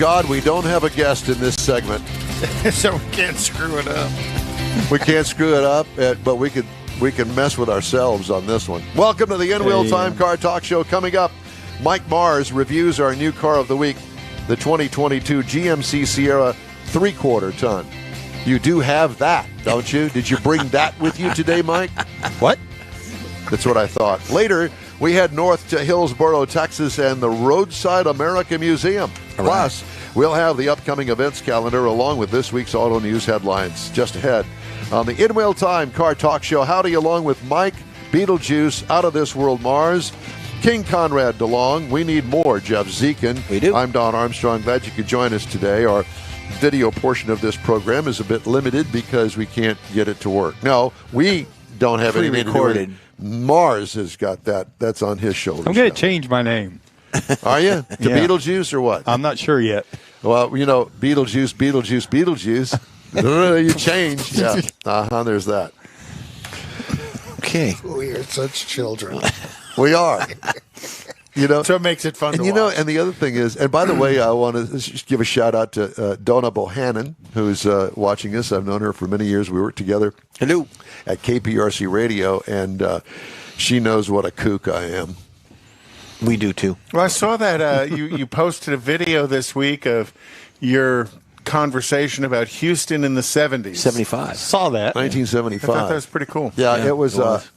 God we don't have a guest in this segment. So we can't screw it up. We can't screw it up, but we can mess with ourselves on this one. Welcome to the In-Wheel Time Car Talk Show. Coming up, Mike Mars reviews our new car of the week, the 2022 GMC Sierra 3/4 ton. You do have that, don't you? Did you bring that with you today, Mike? What? That's what I thought. Later, we head north to Hillsboro, Texas, and the Roadside America Museum. All Plus, we'll have the upcoming events calendar along with this week's auto news headlines just ahead on the In-Wheel Time Car Talk Show. Howdy, along with Mike, Beetlejuice, Out of This World Mars, King Conrad DeLong. We need more Jeff Zekin. We do. I'm Don Armstrong. Glad you could join us today. Our video portion of this program is a bit limited because we can't get it to work. No, we don't have anything to do with it. Mars has got that. That's on his shoulders. I'm going to change my name. Are you? To Yeah. Beetlejuice or what? I'm not sure yet. Well, you know, Beetlejuice. You change. Yeah. There's that. Okay. We are such children. We are. You know, So it makes it fun and to you know, watch. and the other thing is, and by the way, I want to just give a shout out to Donna Bohannon, who's watching us. I've known her for many years. We worked together. Hello. At KPRC Radio, and she knows what a kook I am. We do too. Well, I saw that you posted a video this week of your conversation about Houston in the 70s. 75. Saw that. 1975. I thought that was pretty cool. Yeah, Yeah, it was. it was.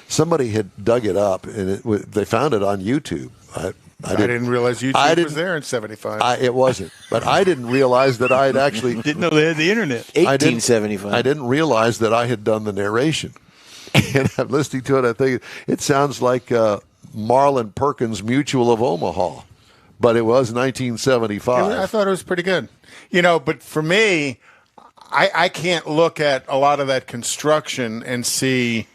Somebody had dug it up, and they found it on YouTube. I didn't realize YouTube was there in 75. It wasn't, but I didn't realize that I had actually. Didn't know they had the internet. 1875. I didn't realize that I had done the narration, and I'm listening to it. I think it sounds like Marlon Perkins Mutual of Omaha, but it was 1975. I thought it was pretty good. You know, but for me, I can't look at a lot of that construction and see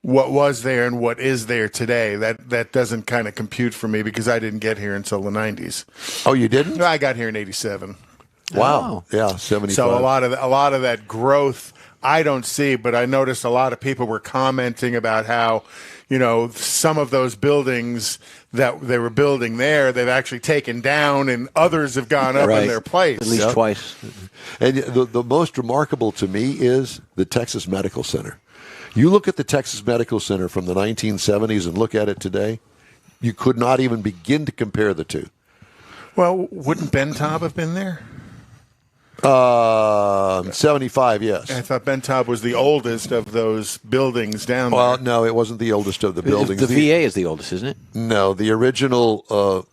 what was there and what is there today. That doesn't kind of compute for me because I didn't get here until the 90s. Oh, you didn't? I got here in 87. Wow. Yeah, 75. So a lot of that growth I don't see, but I noticed a lot of people were commenting about how, you know, some of those buildings that they were building there, they've actually taken down and others have gone up in their place. At least twice. And the most remarkable to me is the Texas Medical Center. You look at the Texas Medical Center from the 1970s and look at it today, you could not even begin to compare the two. Well, wouldn't Ben Taub have been there? 75, yes. I thought Ben Taub was the oldest of those buildings down there. Well, no, it wasn't the oldest of the buildings. The VA is the oldest, isn't it? No, the original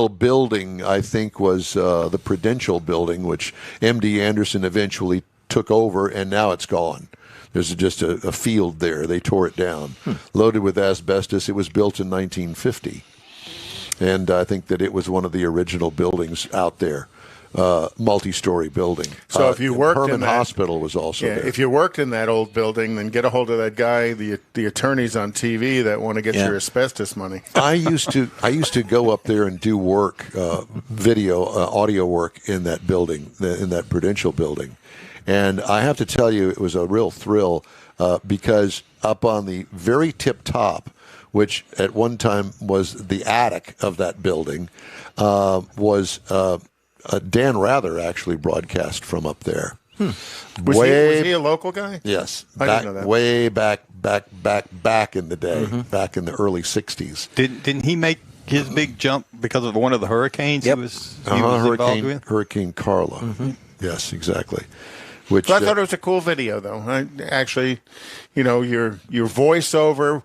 building, I think, was the Prudential building, which M.D. Anderson eventually took over, and now it's gone. There's just a field there. They tore it down, loaded with asbestos. It was built in 1950, and I think that it was one of the original buildings out there. Multi-story building. So if you worked Herman in that Hospital was also there. if you worked in that old building, then get a hold of that guy, the attorneys on TV that want to get your asbestos money. I used to go up there and do work, video, audio work in that building, in that Prudential building, and I have to tell you, it was a real thrill because up on the very tip top, which at one time was the attic of that building, was. Dan Rather actually broadcast from up there. Was he a local guy? Yes. I didn't know that. Way back in the day, back in the early 60s. Didn't he make his big jump because of one of the hurricanes he was involved with? Hurricane Carla. Yes, exactly. Which So I thought it was a cool video, though. Actually, you know, your voiceover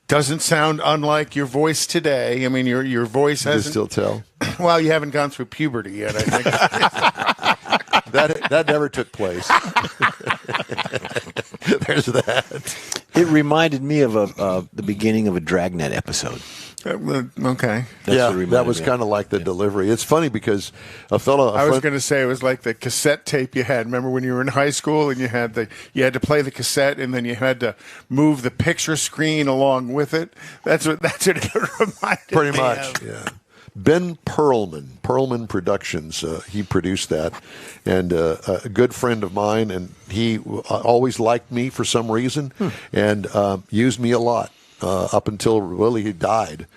doesn't sound unlike your voice today. I mean, your voice you can hasn't. still tell. Well, you haven't gone through puberty yet, I think. That never took place. There's that. It reminded me of the beginning of a Dragnet episode. Okay. That was kind of like the delivery. It's funny because I was going to say it was like the cassette tape you had. Remember when you were in high school and you had to play the cassette and then you had to move the picture screen along with it. That's what it reminded pretty me much. of. Yeah. Ben Perlman Productions. He produced that, and a good friend of mine, and he always liked me for some reason, and used me a lot up until really he died.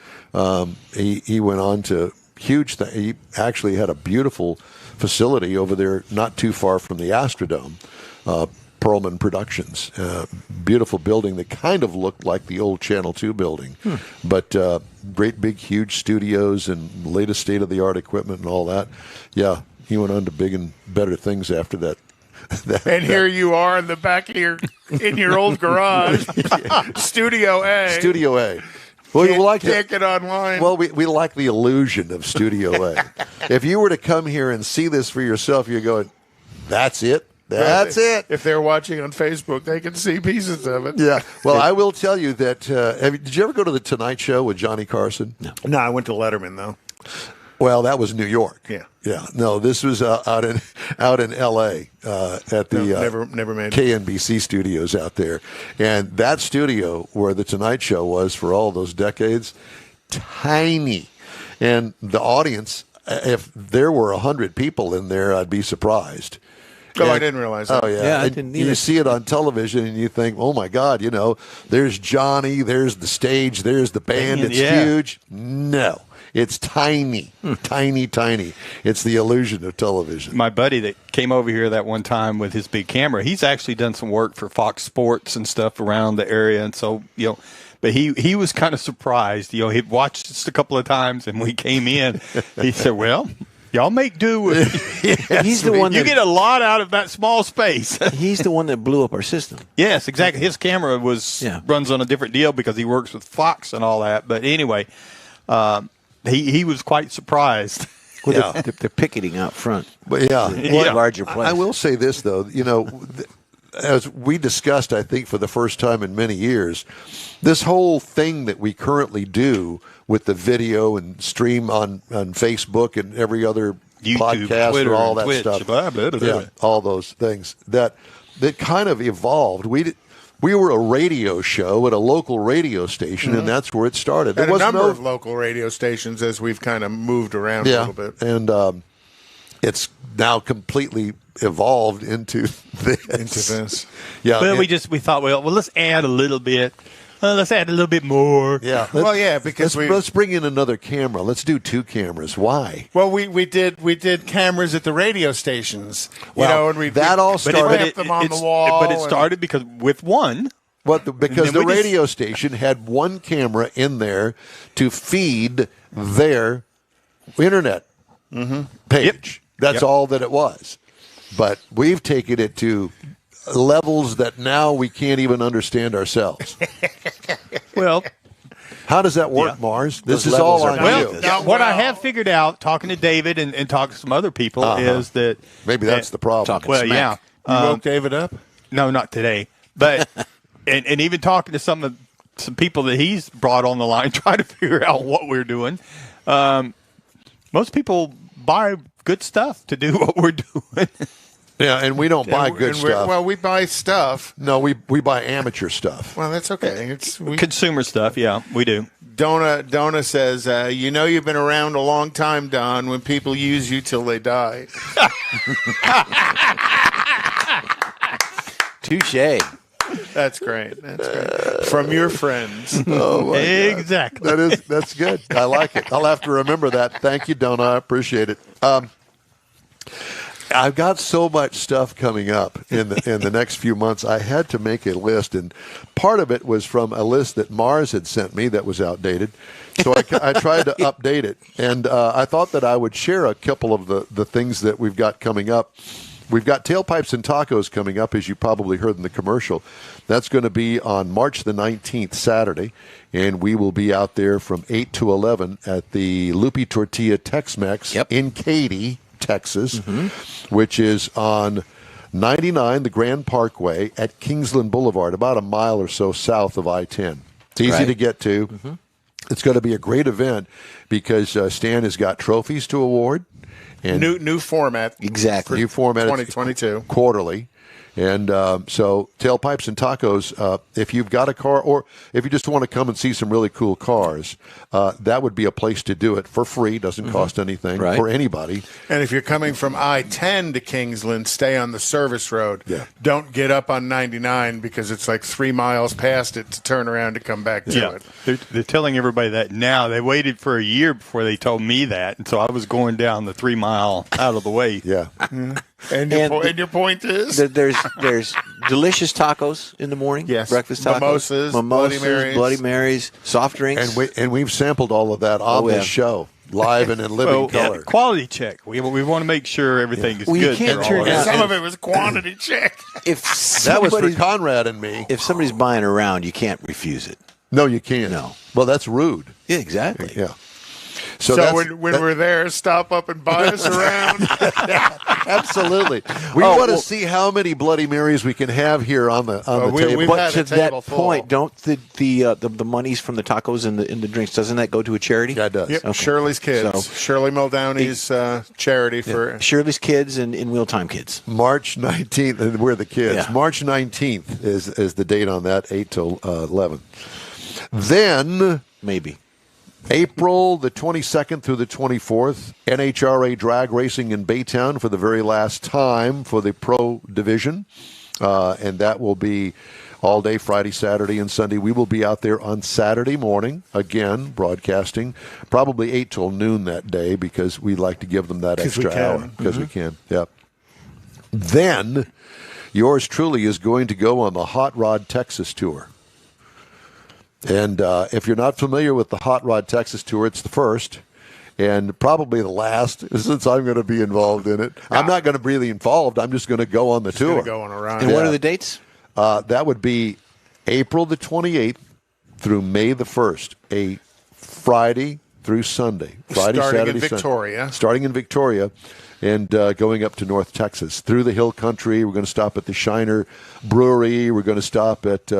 He went on to huge thing. He actually had a beautiful facility over there, not too far from the Astrodome, Perlman Productions. Beautiful building that kind of looked like the old Channel 2 building, but great big huge studios and latest state-of-the-art equipment and all that. Yeah, he went on to big and better things after that. Here you are in the back of your old garage, Studio A. Studio A. Well, Can't get online. Well, we like the illusion of Studio A. If you were to come here and see this for yourself, you're going, that's it? That's it. If they're watching on Facebook, they can see pieces of it. Yeah. Well, I will tell you that. Did you ever go to the Tonight Show with Johnny Carson? No, I went to Letterman, though. Well, that was New York. Yeah. Yeah. No, this was out in L.A. At the never made KNBC studios out there. And that studio where the Tonight Show was for all those decades, tiny. And the audience, if there were 100 people in there, I'd be surprised. Oh, I didn't realize that. Oh, yeah. I didn't either. You see it on television and you think, oh, my God, there's Johnny, there's the stage, there's the band. It's huge. No. It's tiny, tiny. It's the illusion of television. My buddy that came over here that one time with his big camera, he's actually done some work for Fox Sports and stuff around the area. And so, but he was kind of surprised. He'd watched us a couple of times and we came in. He said, well, y'all make do with Yes, he's the one you get a lot out of that small space. He's the one that blew up our system. Yes, exactly. His camera runs on a different deal because he works with Fox and all that. But anyway, he was quite surprised. Well, they're picketing out front. But larger place. I will say this, though, as we discussed, I think for the first time in many years, this whole thing that we currently do with the video and stream on Facebook and every other YouTube, podcast Twitter, and all that Twitch, stuff, blah, blah, blah, blah. Yeah, all those things that kind of evolved. We were a radio show at a local radio station, and that's where it started. There was a number of local radio stations as we've kind of moved around a little bit. And it's now completely evolved into this. Yeah. Well, we thought, well, let's add a little bit. Let's add a little bit more. Yeah. Because let's bring in another camera. Let's do 2 cameras. Why? Well, we did cameras at the radio stations. And that all started them on the wall. But it started because with one. Because the radio station had one camera in there to feed their internet page. That's all that it was. But we've taken it to levels that now we can't even understand ourselves. Well, how does that work, Mars? This is all on you. What I have figured out, talking to David and talking to some other people, is that maybe that's the problem. You woke David up? No, not today. But and even talking to some people that he's brought on the line, trying to figure out what we're doing. Most people buy good stuff to do what we're doing. Yeah, and we don't buy good stuff. Well, we buy stuff. No, we buy amateur stuff. Well, that's okay. Consumer stuff, yeah, we do. Donna says, you've been around a long time, Don, when people use you till they die. Touche. That's great. From your friends. Oh, my exactly. God. That's good. I like it. I'll have to remember that. Thank you, Donna. I appreciate it. I've got so much stuff coming up in the next few months. I had to make a list, and part of it was from a list that Mars had sent me that was outdated. So I tried to update it, and I thought that I would share a couple of the things that we've got coming up. We've got Tailpipes and Tacos coming up, as you probably heard in the commercial. That's going to be on March the 19th, Saturday, and we will be out there from 8 to 11 at the Lupi Tortilla Tex-Mex in Katy, Texas, which is on 99, the Grand Parkway at Kingsland Boulevard, about a mile or so south of I-10. It's easy to get to. It's going to be a great event because Stan has got trophies to award. And new format. Exactly. New format. 2022. Quarterly. And so tailpipes and tacos, if you've got a car or if you just want to come and see some really cool cars, that would be a place to do it for free. Doesn't cost anything for anybody. And if you're coming from I-10 to Kingsland, stay on the service road. Yeah. Don't get up on 99 because it's like 3 miles past it to turn around to come back to it. They're telling everybody that now. They waited for a year before they told me that, and so I was going down the 3 mile out of the way. Yeah. And your point is? There's delicious tacos in the morning. Yes. Breakfast tacos. Mimosas, Bloody Marys, soft drinks. And we've sampled all of that on this show, live and in living color. Quality check. We want to make turn everything is good. You can't turn for all of us. down- Some of it was quantity check. If That was for somebody's- Conrad and me. If somebody's buying around, you can't refuse it. No, you can't. No. Well, that's rude. Yeah, exactly. Yeah. So that's- when we're there, stop up and buy us around. Absolutely. We want to see how many Bloody Marys we can have here on the table. we've But had to a that table full. point, don't the monies from the tacos and the drinks, doesn't that go to a charity? Yeah, it does. Yep, Okay. Shirley's Kids. So- Shirley Muldowney's charity for... Shirley's Kids and in Wheeltime Kids. March 19th, and we're the kids. Yeah. March 19th is the date on that, 8 till 11. Then Maybe. April the 22nd through the 24th, NHRA drag racing in Baytown for the very last time for the pro division. And that will be all day Friday, Saturday, and Sunday. We will be out there on Saturday morning, again, broadcasting, probably 8 till noon that day because we like to give them that 'Cause we extra can. hour. Because we can, yep. Then yours truly is going to go on the Hot Rod Texas Tour. And if you're not familiar with the Hot Rod Texas Tour, it's the first and probably the last since I'm going to be involved in it. I'm not going to be really involved. I'm just going to go on the tour. Gonna go on a ride. And what are the dates? That would be April the 28th through May the 1st, a Friday through Sunday. Friday, Starting in Saturday, Sunday. Victoria. Starting in Victoria and going up to North Texas. Through the Hill Country, we're going to stop at the Shiner Brewery. We're going to stop at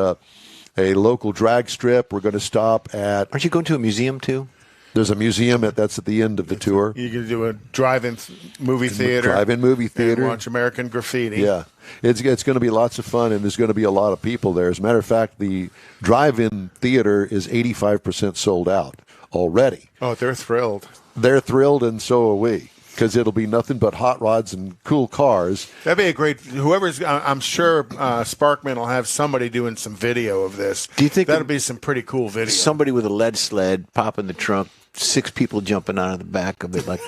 a local drag strip. We're going to stop at... Aren't you going to a museum too? There's a museum that's at the end of the tour. You can do a drive-in movie theater. Drive-in movie theater. And watch American Graffiti. Yeah. It's going to be lots of fun, and there's going to be a lot of people there. As a matter of fact, the drive-in theater is 85% sold out already. Oh, they're thrilled. They're thrilled, and so are we, because it'll be nothing but hot rods and cool cars. That'd be a great. Whoever's, I'm sure Sparkman will have somebody doing some video of this. Do you think that'll be some pretty cool video? Somebody with a lead sled popping the trunk, 6 people jumping out of the back of it, like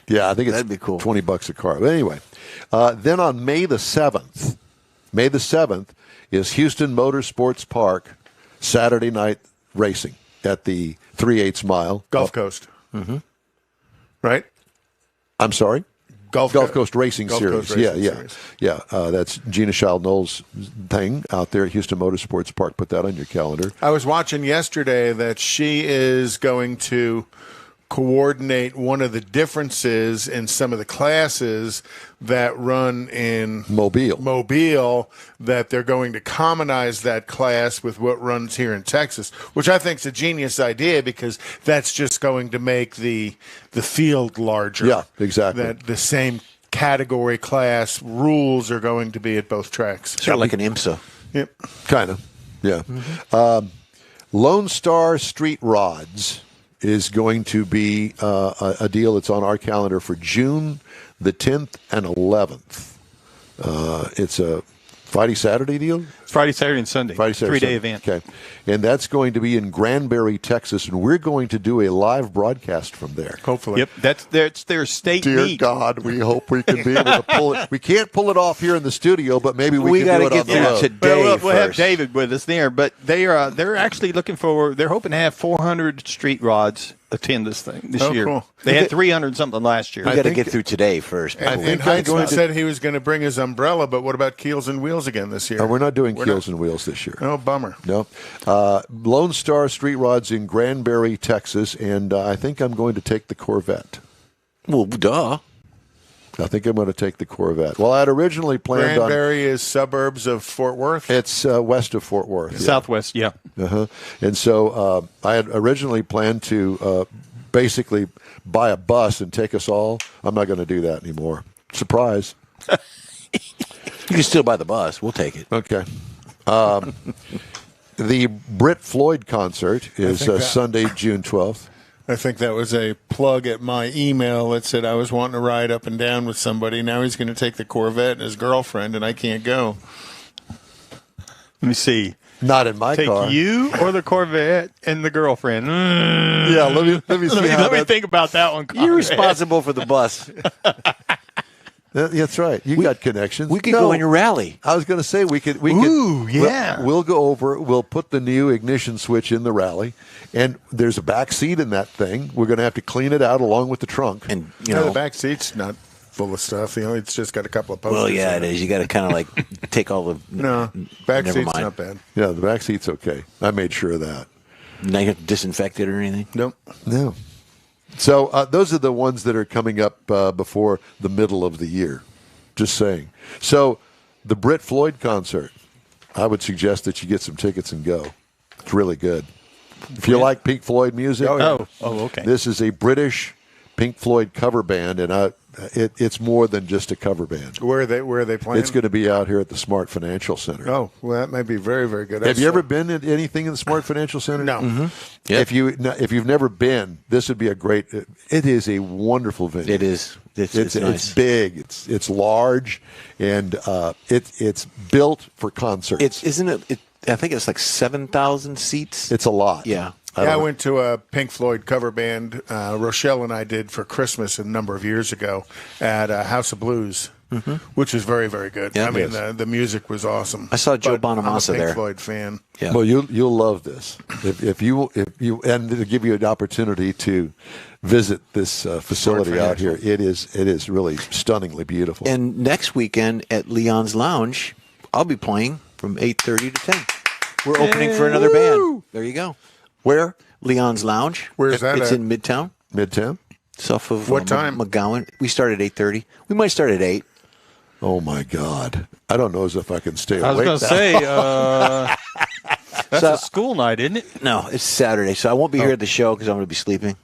Yeah, I think it's That'd be cool. $20 a car. But anyway, then on May the 7th is Houston Motorsports Park Saturday night racing at the 3/8 mile. Gulf Coast. Mm-hmm. Right? I'm sorry? Gulf Coast Racing Gulf Series. Coast Yeah, Racing yeah. Series. Yeah, that's Gina Child-Knowles' thing out there at Houston Motorsports Park. Put that on your calendar. I was watching yesterday that she is going to coordinate one of the differences in some of the classes that run in Mobile. that they're going to commonize that class with what runs here in Texas, which I think is a genius idea because that's just going to make the field larger. Yeah, exactly. That the same category class rules are going to be at both tracks. sort of like an IMSA. Yep. Kind of, yeah. Lone Star Street Rods is going to be a deal that's on our calendar for June the 10th and 11th. It's a Friday, Saturday deal? It's Friday, Saturday, and Sunday. Friday, Saturday, 3-day Sunday. event. Okay. And that's going to be in Granbury, Texas, and we're going to do a live broadcast from there. Hopefully. Yep, that's their state Dear meet. God, we hope we can be able to pull it. We can't pull it off here in the studio, but maybe we can gotta do it on get the there road. today. We'll have first. David with us there, but they're actually looking for. They're hoping to have 400 street rods attend this thing this year. Cool. They had 300 something last year. We got to think- get through today first. And before we- Heinz going to- said he was going to bring his umbrella, but what about Keels and Wheels again this year? We're not doing We're Keels not- and Wheels this year. Oh, bummer. No. Lone Star Street Rods in Granbury, Texas, and I think I'm going to take the Corvette. well, duh. I think I'm going to take the Corvette. Well, I had originally planned on... Granbury is suburbs of Fort Worth. It's west of Fort Worth. yeah. Southwest, yeah. Uh-huh. And so I had originally planned to basically buy a bus and take us all. I'm not going to do that anymore. Surprise. You can still buy the bus. We'll take it. Okay. The Brit Floyd concert is Sunday, June 12th. I think that was a plug at my email that said I was wanting to ride up and down with somebody. Now he's going to take the Corvette and his girlfriend, and I can't go. Let me see. Not in my Take car. you or the Corvette and the girlfriend. Yeah, let me see how Let me think about that one. You're Conrad. responsible for the bus. That's right. You got connections. We could go in your rally. I was going to say we could. Ooh, yeah. We'll go over. We'll put the new ignition switch in the rally, and there's a back seat in that thing. We're going to have to clean it out along with the trunk. And, The back seat's not full of stuff. It's just got a couple of posters. well, yeah, in it is. You got to kind of like take all the. No, back Never seat's mind. not bad. Yeah, the back seat's okay. I made sure of that. Now you have to disinfect it or anything. Nope. No. So those are the ones that are coming up before the middle of the year. Just saying. So the Brit Floyd concert, I would suggest that you get some tickets and go. It's really good. If you like Pink Floyd music, Oh, okay. this is a British Pink Floyd cover band, and it's more than just a cover band. Where are they playing? It's going to be out here at the Smart Financial Center. Oh, well, that might be very, very good. Have you ever been at anything in the Smart Financial Center? No. Mm-hmm. Yep. If you've never been, this would be a great. It is a wonderful venue. It is. It's nice. It's big. It's large, and it's built for concerts. Isn't it? I think it's like 7,000 seats. It's a lot. Yeah. I went to a Pink Floyd cover band. Rochelle and I did for Christmas a number of years ago at House of Blues, which was very, very good. Yeah, I mean, it the music was awesome. I saw Joe But Bonamassa I'm a Pink there. Floyd fan. Yeah. Well, you'll love this if you and to give you an opportunity to visit this facility out here. It is really stunningly beautiful. And next weekend at Leon's Lounge, I'll be playing from 8:30 to 10. We're opening for another band. There you go. Where? Leon's Lounge. Where's that It's at? in Midtown. Midtown. South of What time? McGowan. We start at 8:30. We might start at 8. Oh my God! I don't know as if I can stay I was awake. going to now. say, that's So- a school night, isn't it? No, it's Saturday, so I won't be here at the show because I'm going to be sleeping.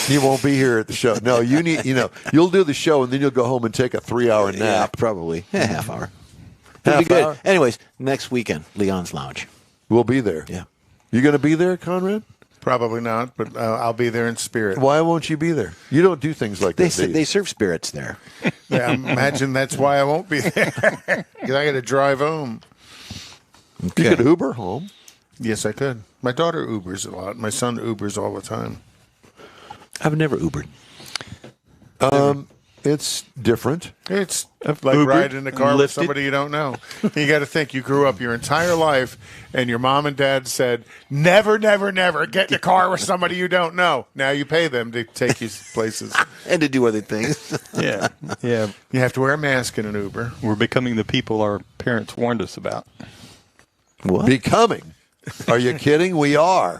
You won't be here at the show. No, you need. You'll do the show and then you'll go home and take a 3-hour Yeah, nap. probably. Half hour. It'll be Half good. hour? Anyways, next weekend, Leon's Lounge. We'll be there. Yeah. You going to be there, Conrad? Probably not, but I'll be there in spirit. Why won't you be there? You don't do things like They that. do you? they serve spirits there. Yeah, I imagine that's why I won't be there. Because I got to drive home. You could Uber home. Yes, I could. My daughter Ubers a lot. My son Ubers all the time. I've never Ubered. It's different. It's like Ubered riding in the car and with lifted. somebody you don't know. You got to think you grew up your entire life, and your mom and dad said, "Never, never, never get in a car with somebody you don't know." Now you pay them to take you places. And to do other things. Yeah. Yeah. You have to wear a mask in an Uber. We're becoming the people our parents warned us about. What? Becoming. Are you kidding? We are.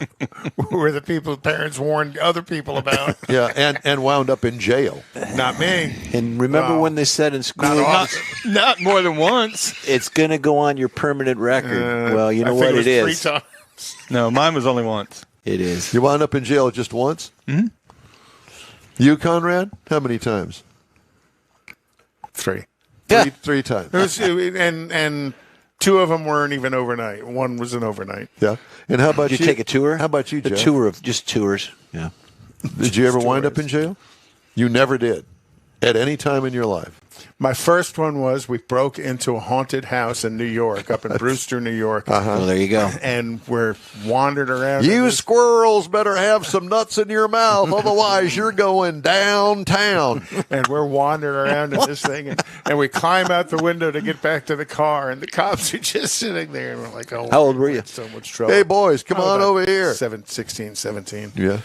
We're the people parents warned other people about. Yeah, and wound up in jail. Not me. And remember Wow. when they said in school, Not Not more than once. it's going to go on your permanent record. Well, you know I what think it was is. 3 times. No, mine was only once. It is. You wound up in jail just once? Mm-hmm. You, Conrad? How many times? 3. Three times. And 2 of them weren't even overnight. 1 was an overnight. Yeah. And how about Did you? you take a tour? How about you, A Jeff? tour of just tours. Yeah. Did you ever Just wind up in tours. jail? You never did. At any time in your life. My first one was we broke into a haunted house in New York, up in Brewster, New York. Well, there you go. And we're wandered around. You squirrels better have some nuts in your mouth, otherwise you're going downtown. and we're wandering around in this thing. And we climb out the window to get back to the car. And the cops are just sitting there. And we're like, oh, How old were you? in so much trouble. Hey, boys, come Oh, on about over here. 16, 17. Yeah.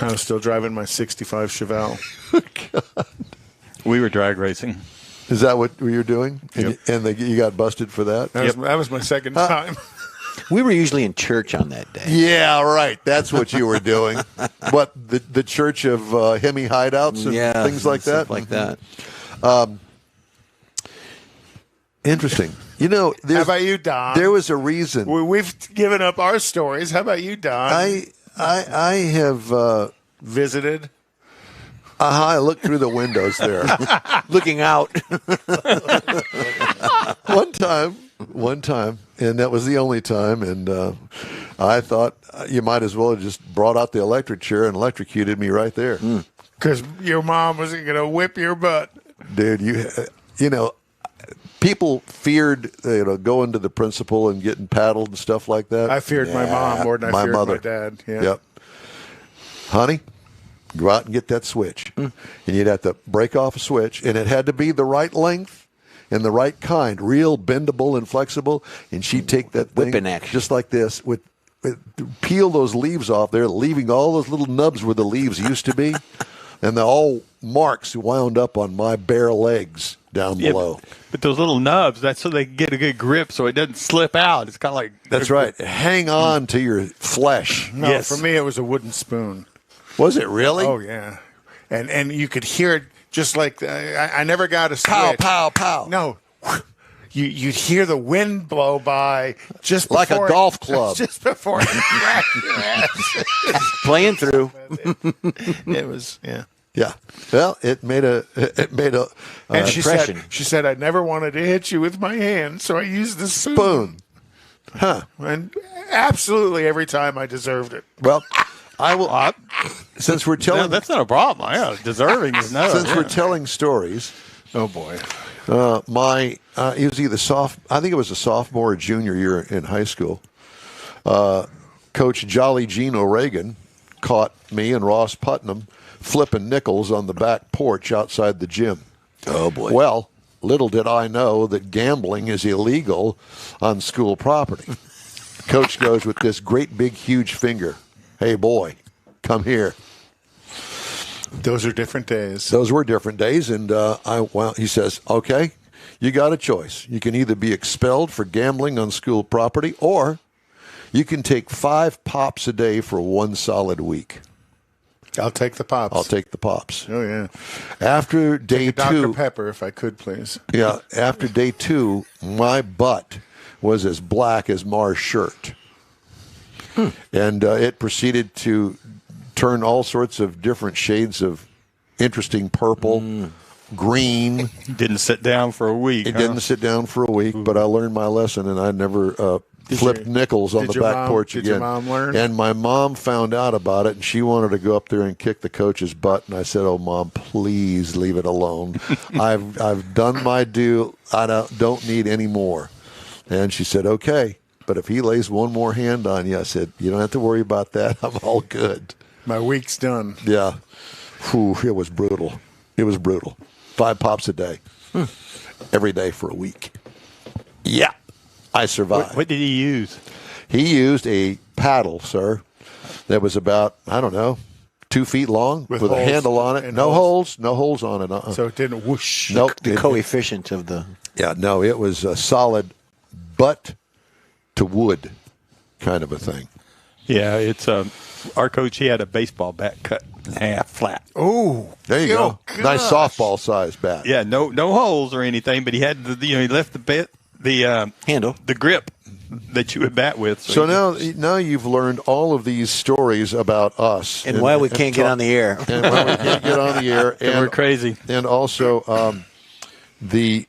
I was still driving my 65 Chevelle. We were drag racing. Is that what you were doing? Yep. And you got busted for that? That was my second time. We were usually in church on that day. Yeah, right. That's what you were doing. What, the church of Hemi hideouts and Yeah. things like that? Stuff like that. Interesting. You know, How about you, Don? there was a reason. We've given up our stories. How about you, Don? I have visited. I looked through the windows there. Looking out. one time, and that was the only time. And I thought you might as well have just brought out the electric chair and electrocuted me right there. Because your mom was going to whip your butt. Dude, you know, people feared going to the principal and getting paddled and stuff like that. I feared my mom more than I feared my dad. Yeah. Yep. Honey, go out and get that switch. And you'd have to break off a switch, and it had to be the right length and the right kind, real bendable and flexible. And she'd take that thing Whipping action. just like this, peel those leaves off there, leaving all those little nubs where the leaves used to be. And all marks wound up on my bare legs down below. But those little nubs, that's so they can get a good grip so it doesn't slip out. It's kind of like... That's right. Hang on to your flesh. No, Yes. for me, it was a wooden spoon. Was it really? Oh, yeah. And you could hear it just like... I never got a switch. Pow, pow, pow. No. You'd hear the wind blow by just Like a before golf club. Just before it cracked your ass. Playing through. It was, yeah. Yeah. Well, it made a And impression. she said, I never wanted to hit you with my hand, so I used the spoon. spoon. Huh. And absolutely every time I deserved it. Well, I will. Since we're No, telling, that's not a problem. Deserving is no. since we're telling stories, Oh, boy. he was either I think it was a sophomore or junior year in high school. Coach Jolly Gene O'Regan caught me and Ross Putnam flipping nickels on the back porch outside the gym. Oh, boy. Well, little did I know that gambling is illegal on school property. Coach goes with this great big huge finger. Hey, boy, come here. Those are different days. Those were different days, and he says, okay, you got a choice. You can either be expelled for gambling on school property, or you can take 5 pops a day for 1 solid week. I'll take the pops. I'll take the pops. Oh, yeah. After day Dr. 2, Pepper, if I could, please. yeah, after day 2, my butt was as black as Mars' shirt. And it proceeded to turn all sorts of different shades of interesting purple, green. Didn't sit down for a week. It didn't sit down for a week, but I learned my lesson, and I never flipped nickels on the back porch again. Did your mom learn? And my mom found out about it, and she wanted to go up there and kick the coach's butt. And I said, "Oh, Mom, please leave it alone. I've done my due. I don't need any more." And she said, "Okay, but if he lays one more hand on you," I said, "You don't have to worry about that. I'm all good." My week's done. Yeah. Whew, it was brutal. It was brutal. 5 pops a day. Every day for a week. Yeah. I survived. What did he use? He used a paddle, sir, that was about, I don't know, 2 feet long with a holes handle on it. and No holes. holes. No holes on it. So it didn't whoosh. Nope. The coefficient of the... Yeah, no, it was a solid butt to wood kind of a thing. Yeah, it's our coach. He had a baseball bat cut in half flat. Oh, There you go. gosh. Nice softball size bat. Yeah, no holes or anything, but he had he left the handle. the grip that you would bat with. So he now you've learned all of these stories about us. And why we can't get on the air. And why we can't get on the air. And we're crazy. And also the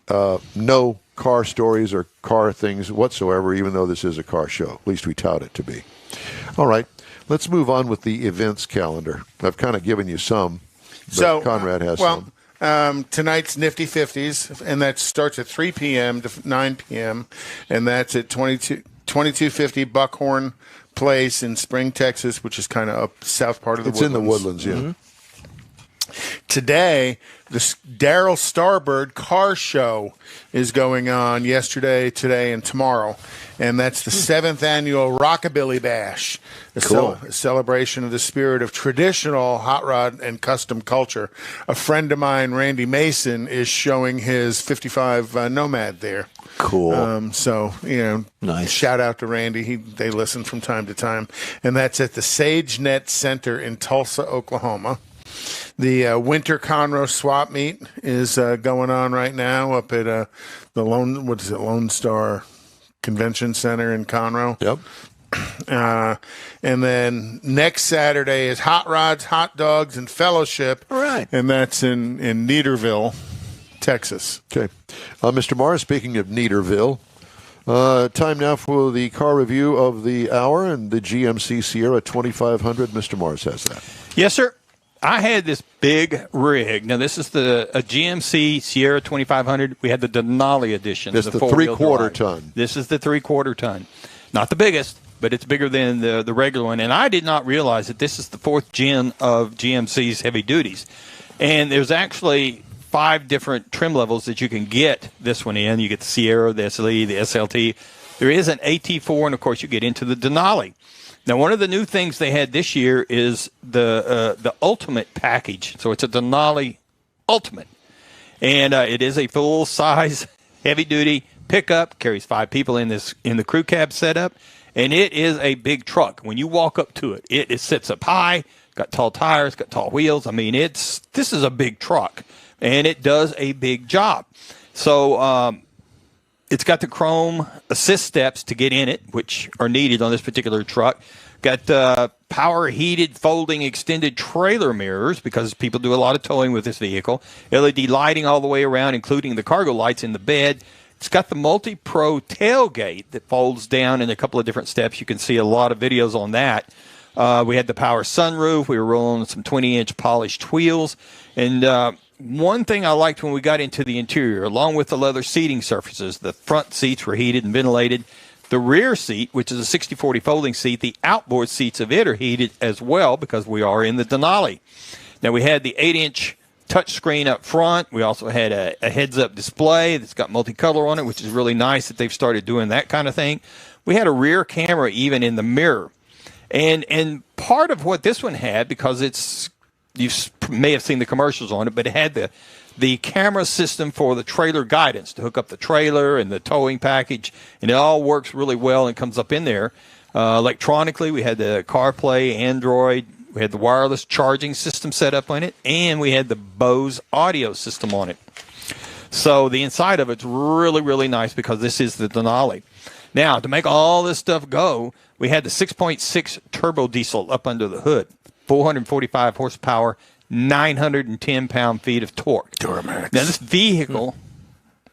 no car stories or car things whatsoever, even though this is a car show. At least we tout it to be. All right. Let's move on with the events calendar. I've kind of given you some, but So Conrad has some. Tonight's Nifty 50s, and that starts at 3 p.m. to 9 p.m., and that's at 2250 Buckhorn Place in Spring, Texas, which is kind of up south part of the It's Woodlands. in the Woodlands, yeah. Mm-hmm. Today, the Daryl Starbird Car Show is going on yesterday, today, and tomorrow. And that's the 7th annual Rockabilly Bash, a celebration of the spirit of traditional hot rod and custom culture. A friend of mine, Randy Mason, is showing his 55 Nomad there. Cool. So, Nice. Shout out to Randy. They listen from time to time. And that's at the SageNet Center in Tulsa, Oklahoma. The Winter Conroe Swap Meet is going on right now up at the Lone Star Convention Center in Conroe. Yep. And then next Saturday is Hot Rods, Hot Dogs, and Fellowship. All right. And that's in Neederville, Texas. Okay. Mr. Morris, speaking of Neaterville, time now for the car review of the hour and the GMC Sierra 2500. Mr. Morris has that. Yes, sir. I had this big rig. Now, this is a GMC Sierra 2500. We had the Denali edition. That's the four-wheel three-quarter drive. ton. This is the three-quarter ton. Not the biggest, but it's bigger than the regular one. And I did not realize that this is the fourth gen of GMC's heavy duties. And there's actually 5 different trim levels that you can get this one in. You get the Sierra, the SLE, the SLT. There is an AT4, and, of course, you get into the Denali. Now, one of the new things they had this year is the Ultimate package. So it's a Denali Ultimate. And it is a full-size, heavy-duty pickup. Carries 5 people in the crew cab setup. And it is a big truck. When you walk up to it, it sits up high, got tall tires, got tall wheels. I mean, this is a big truck. And it does a big job. So it's got the chrome assist steps to get in it, which are needed on this particular truck. Got power heated folding extended trailer mirrors because people do a lot of towing with this vehicle. LED lighting all the way around, including the cargo lights in the bed. It's got the multi-pro tailgate that folds down in a couple of different steps. You can see a lot of videos on that. We had the power sunroof. We were rolling some 20-inch polished wheels. And one thing I liked when we got into the interior, along with the leather seating surfaces, the front seats were heated and ventilated. The rear seat, which is a 60/40 folding seat, the outboard seats of it are heated as well because we are in the Denali. Now, we had the 8-inch touchscreen up front. We also had a heads-up display that's got multicolor on it, which is really nice that they've started doing that kind of thing. We had a rear camera even in the mirror. And part of what this one had, because you may have seen the commercials on it, but it had the camera system for the trailer guidance to hook up the trailer and the towing package, and it all works really well and comes up in there. Electronically, we had the CarPlay, Android, we had the wireless charging system set up on it, and we had the Bose audio system on it. So the inside of it's really, really nice because this is the Denali. Now, to make all this stuff go, we had the 6.6 turbo diesel up under the hood, 445 horsepower, 910 pound-feet of torque. Duramax. Now, this vehicle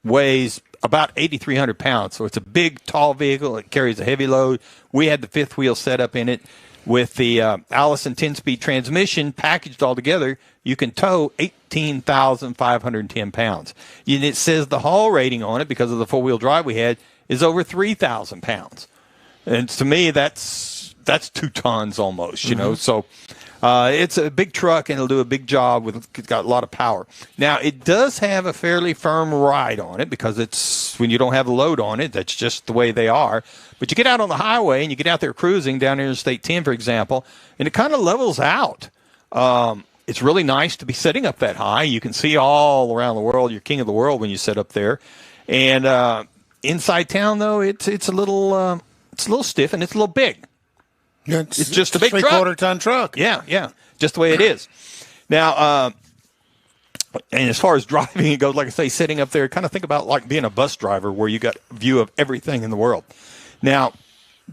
weighs about 8,300 pounds, so it's a big, tall vehicle. It carries a heavy load. We had the fifth wheel set up in it with the Allison 10-speed transmission packaged all together. You can tow 18,510 pounds. And it says the haul rating on it, because of the four-wheel drive we had, is over 3,000 pounds. And to me, that's 2 tons almost, you know. So it's a big truck, and it'll do a big job. It's got a lot of power. Now, it does have a fairly firm ride on it because it's when you don't have a load on it, that's just the way they are. But you get out on the highway, and you get out there cruising down Interstate 10, for example, and it kind of levels out. It's really nice to be sitting up that high. You can see all around the world. You're king of the world when you sit up there. And inside town, though, it's a little stiff, and it's a little big. It's just a big truck. 3/4 ton truck. Yeah, just the way it is. Now, and as far as driving it goes, like I say, sitting up there, kind of think about like being a bus driver where you got a view of everything in the world. Now,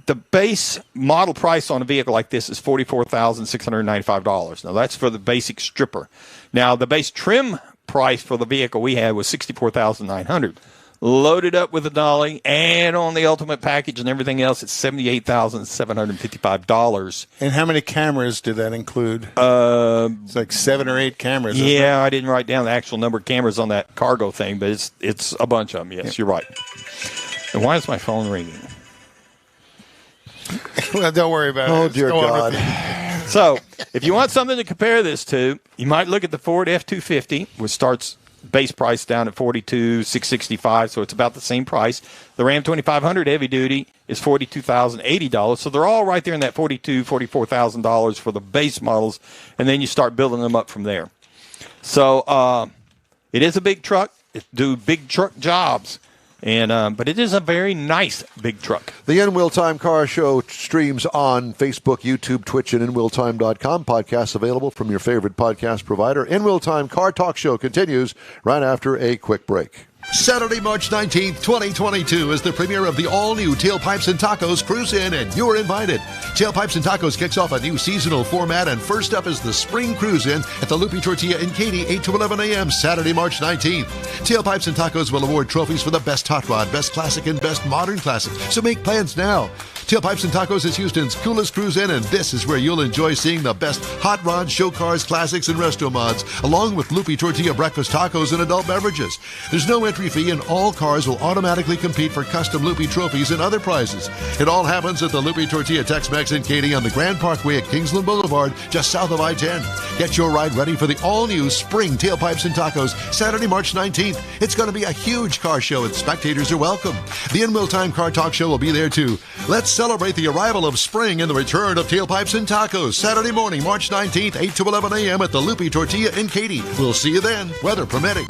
the base model price on a vehicle like this is $44,695. Now, that's for the basic stripper. Now, the base trim price for the vehicle we had was $64,900. Loaded up with a dolly, and on the ultimate package and everything else, it's $78,755. And how many cameras did that include? It's like 7 or 8 cameras. Yeah, I didn't write down the actual number of cameras on that cargo thing, but it's a bunch of them. Yes, You're right. And why is my phone ringing? Well, don't worry about it. Oh, dear God. So, if you want something to compare this to, you might look at the Ford F-250, which starts base price down at $42,665, so it's about the same price. The Ram 2500 heavy duty is $42,080, so they're all right there in that $42,000, $44,000 for the base models, and then you start building them up from there. So it is a big truck. It do big truck jobs, and but it is a very nice big truck. The In Wheel Time Car Show streams on Facebook, YouTube, Twitch, and InWheelTime.com. Podcasts available from your favorite podcast provider. In Wheel Time Car Talk Show continues right after a quick break. Saturday, March 19th, 2022 is the premiere of the all-new Tailpipes and Tacos Cruise In, and you're invited. Tailpipes and Tacos kicks off a new seasonal format, and first up is the Spring Cruise In at the Lupi Tortilla in Katy, 8 to 11 a.m., Saturday, March 19th. Tailpipes and Tacos will award trophies for the best hot rod, best classic, and best modern classic, so make plans now. Tailpipes and Tacos is Houston's coolest cruise in, and this is where you'll enjoy seeing the best hot rods, show cars, classics, and resto mods, along with Lupi Tortilla breakfast tacos and adult beverages. There's no entry fee, and all cars will automatically compete for custom Lupi trophies and other prizes. It all happens at the Lupi Tortilla Tex-Mex in Katy on the Grand Parkway at Kingsland Boulevard, just south of I-10. Get your ride ready for the all-new Spring Tailpipes and Tacos, Saturday, March 19th. It's going to be a huge car show, and spectators are welcome. The In Wheel Time Car Talk Show will be there, too. Let's celebrate the arrival of spring and the return of Tailpipes and Tacos, Saturday morning, March 19th, 8 to 11 a.m. at the Lupi Tortilla in Katy. We'll see you then, weather permitting.